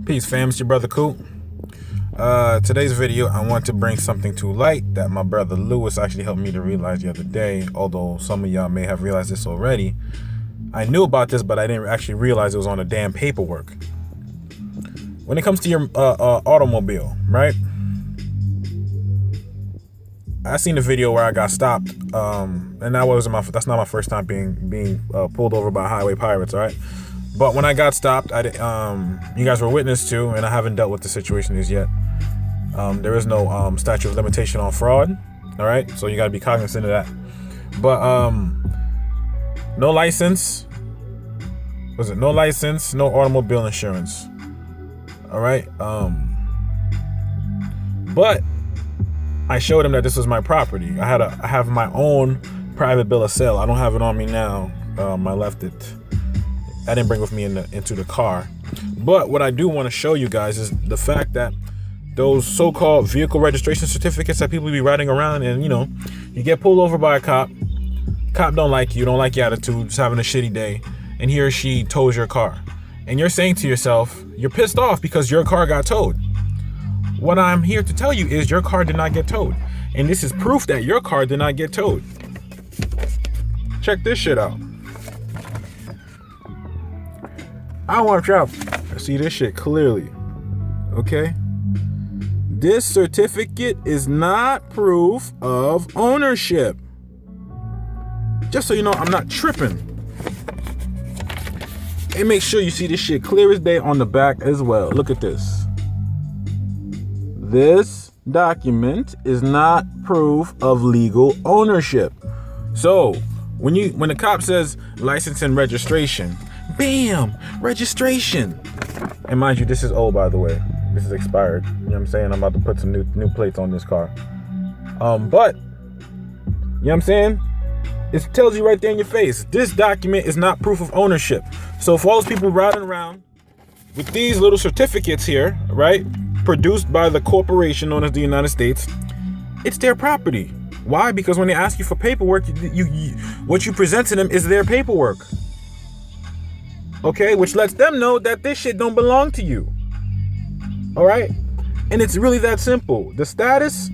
Peace, fam. It's your brother Coop. Today's video, I want to bring something to light that my brother Lewis actually helped me to realize the other day. Although some of y'all may have realized this already. I knew about this, but I didn't actually realize it was on the damn paperwork. When it comes to your automobile, right? I seen the video where I got stopped, and that's not my first time being pulled over by highway pirates, all right? But when I got stopped, you guys were witness to, and I haven't dealt with the situation as yet. There is no statute of limitation on fraud, all right? So you got to be cognizant of that. But no license. No license, no automobile insurance. All right. But I showed him that this was my property. I have my own private bill of sale. I don't have it on me now. I left it. I didn't bring it with me into the car. But what I do want to show you guys is the fact that those so-called vehicle registration certificates that people be riding around, and you get pulled over by a cop. Cop don't like you, don't like your attitude, just having a shitty day, and he or she tows your car. And you're saying to yourself, you're pissed off because your car got towed. What I'm here to tell you is your car did not get towed. And this is proof that your car did not get towed. Check this shit out. I want y'all to see this shit clearly. Okay? This certificate is not proof of ownership. Just so you know, I'm not tripping. And make sure you see this shit clear as day on the back as well. Look at this. This document is not proof of legal ownership. So when the cop says license and registration, bam, registration. And mind you, this is old, by the way. This is expired. You know what I'm saying? I'm about to put some new plates on this car. But you know what I'm saying? It tells you right there in your face. This document is not proof of ownership. So for all those people riding around with these little certificates here, right, produced by the corporation known as the United States, it's their property. Why? Because when they ask you for paperwork, what you present to them is their paperwork. Okay, which lets them know that this shit don't belong to you. All right, and it's really that simple. The status.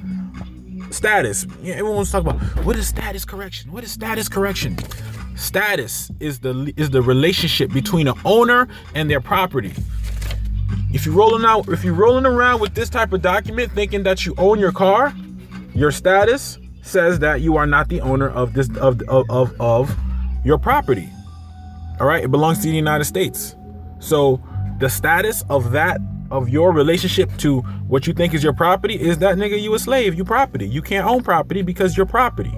Yeah, everyone wants to talk about what is status correction. What is status correction? Status is the relationship between an owner and their property. If you're rolling around with this type of document thinking that you own your car, your status says that you are not the owner of this of your property. All right, it belongs to the United States. So the status of your relationship to what you think is your property is that, nigga, you a slave, you property. You can't own property because you're property.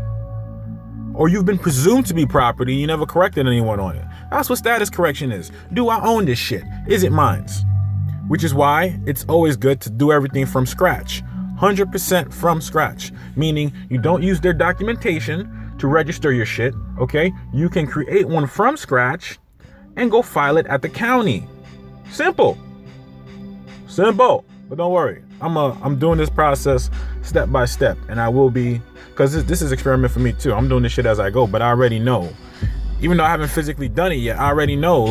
Or you've been presumed to be property, you never corrected anyone on it. That's what status correction is. Do I own this shit? Is it mine? Which is why it's always good to do everything from scratch. 100% from scratch. Meaning you don't use their documentation to register your shit, okay? You can create one from scratch and go file it at the county. Simple. But don't worry, I'm doing this process step by step, and I will be, because this is experiment for me too. I'm doing this shit as I go, but I already know, even though I haven't physically done it yet, I already know,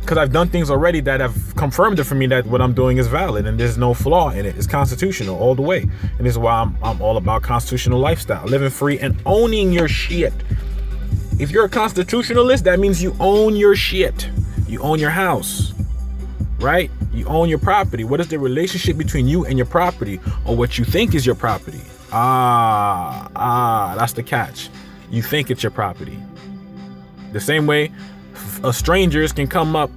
because I've done things already that have confirmed it for me that what I'm doing is valid and there's no flaw in it. It's constitutional all the way, and this is why I'm all about constitutional lifestyle, living free and owning your shit. If you're a constitutionalist, that means you own your shit. You own your house. Right? You own your property. What is the relationship between you and your property, or what you think is your property? That's the catch. You think it's your property. The same way strangers can come up,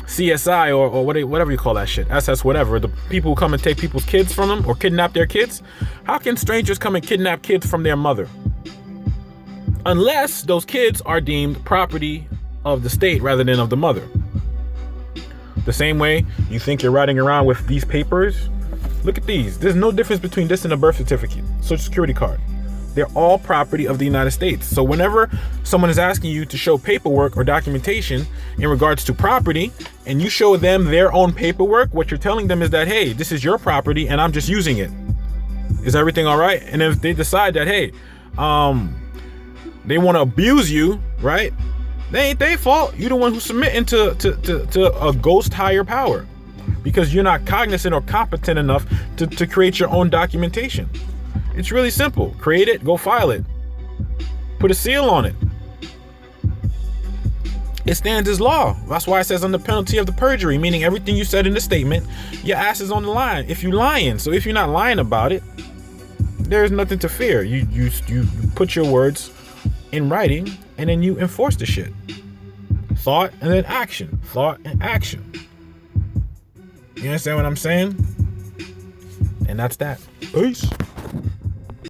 CSI or whatever you call that shit, SS whatever, the people who come and take people's kids from them or kidnap their kids. How can strangers come and kidnap kids from their mother? Unless those kids are deemed property of the state rather than of the mother. The same way you think you're riding around with these papers. Look at these. There's no difference between this and a birth certificate, social security card. They're all property of the United States. So whenever someone is asking you to show paperwork or documentation in regards to property, and you show them their own paperwork, what you're telling them is that, hey, this is your property and I'm just using it. Is everything all right? And if they decide that, hey, they want to abuse you, right? They ain't their fault. You the one who's submitting to a ghost higher power because you're not cognizant or competent enough to create your own documentation. It's really simple. Create it, go file it. Put a seal on it. It stands as law. That's why it says under penalty of the perjury, meaning everything you said in the statement, your ass is on the line if you lying. So if you're not lying about it, there's nothing to fear. You put your words in writing and then you enforce the shit. Thought and then action. Thought and action. You understand what I'm saying? And that's that. Peace.